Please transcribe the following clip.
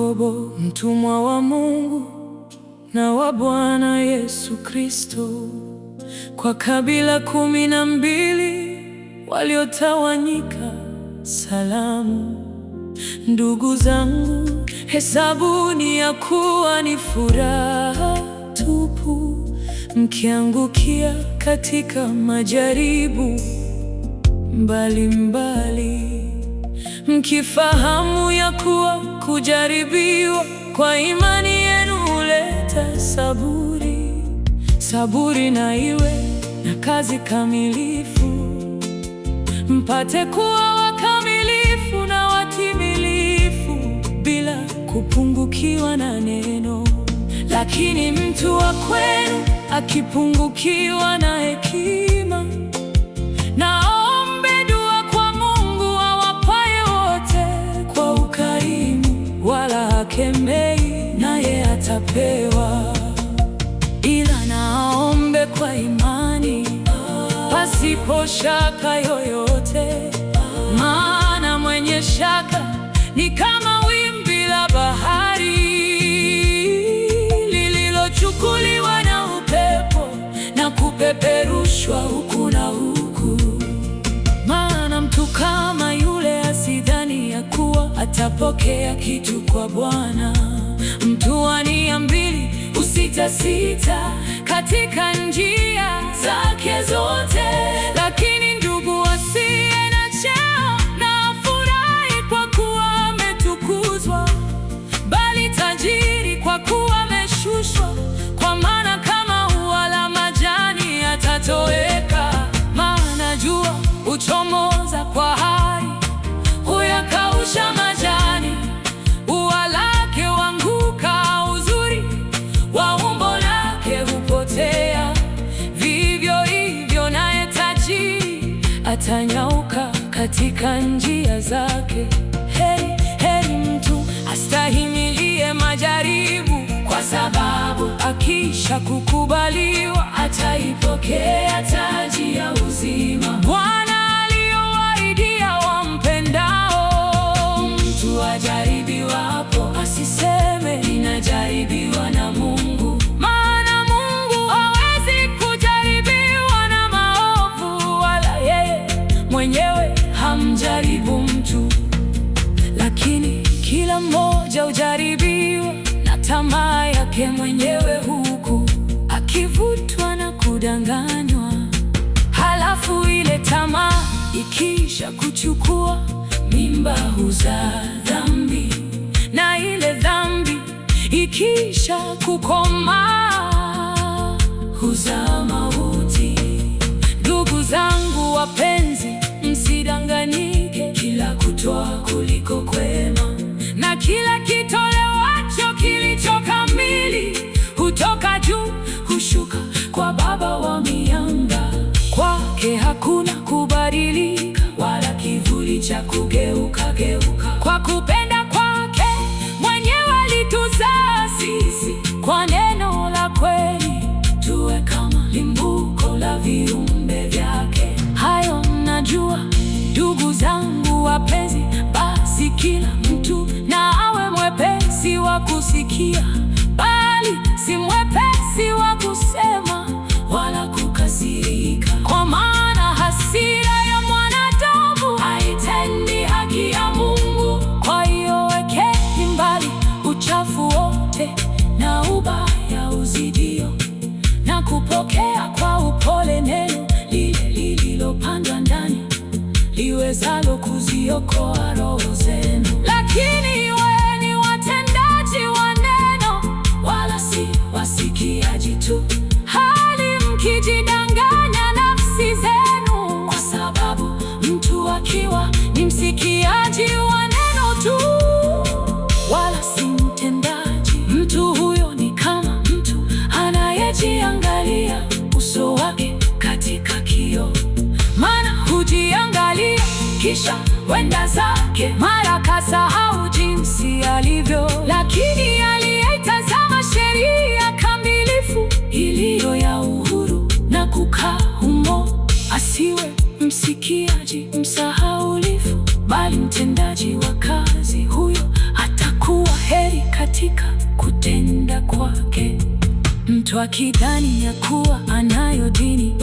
Yakobo, mtumwa wa Mungu na wa Bwana Yesu Kristo, kwa kabila 12 waliotawanyika, salamu. Ndugu zangu, hesabuni ya kuwa ni furaha tupu mkiangukia katika majaribu mbalimbali, mkifahamu ya kuwa kujaribiwa kwa imani yenu huleta saburi. Saburi na iwe na kazi kamilifu, mpate kuwa wakamilifu na watimilifu, bila kupungukiwa na neno. Lakini mtu wa kwenu akipungukiwa na hekima, naombe dua kwa Mungu awapaye wote kwa ukarimu, wala hakemei, naye atapewa. Ila naombe kwa imani, pasipo shaka yoyote, maana mwenye shaka ni kama wimbi la bahari lililochukuliwa na upepo na kupeperushwa huku na huku. Maana mtu kama yule asidhani ya kuwa atapokea kitu kwa Bwana. Mtu wa nia mbili husitasita katika njia zake zote. Lakini ndugu asiye na cheo na afurahi kwa kuwa ametukuzwa, bali tajiri kwa kuwa ameshushwa. Kwa maana kama ua la majani atatoweka, maana jua huchomoza kwa hari, huyakausha majani. Ua lake huanguka, uzuri wa umbo lake hupotea. Vivyo hivyo naye tajiri atanyauka katika njia zake. Heri mtu astahimilie majaribu, kwa sababu akisha kukubaliwa ataipokea taji ya uzima Bwana aliyowaahidia wampendao. Mtu ajaribiwapo asiseme ninajaribiwa na Mungu, maana Mungu hawezi kujaribiwa na maovu, wala yeye mwenyewe hamjaribu mtu. Lakini kila mmoja hujaribiwa na tamaa yake mwenyewe, huku akivutwa na kudanganywa. Halafu ile tamaa ikisha kuchukua mimba huzaa dhambi, na ile dhambi ikisha kukomaa huzaa mauti. Ndugu zangu wapenzi, msidanganyike. Kila kutoa kuliko kwema na kila kitolewacho kilicho kamili hutoka juu, hushuka kwa Baba wa mianga. Kwake hakuna kubadilika, wala kivuli cha kugeuka geuka. Kwa kupenda kwake mwenyewe alituzaa sisi kwa neno la kweli, tuwe kama limbuko la viumbe vyake. Hayo mnajua, ndugu zangu wapenzi. Basi kila mtu na awe mwepesi wa kusikia, bali si mwepesi wa kusema wala kukasirika. Kwa maana hasira ya mwanadamu haitendi haki ya Mungu. Kwa hiyo wekeni mbali uchafu wote na ubaya uzidio, na kupokea kwa upole neno lile lililopandwa ndani, liwezalo kuziokoa roho zenu. Lakini iweni watendaji wa neno, wala si wasikiaji tu, hali mkijidanganya nafsi zenu. Kwa sababu mtu akiwa ni msikiaji wa neno tu, wala si mtendaji, mtu huyo ni kama mtu anayejiangalia uso wake katika kioo. Maana hujiangalia kisha wenda zake, mara kasahau jinsi alivyo. Lakini aliyeitazama sheria kamilifu iliyo ya uhuru na kukaa humo, asiwe msikiaji msahaulifu, bali mtendaji wa kazi, huyo atakuwa heri Mtu akidhani ya kuwa anayo dini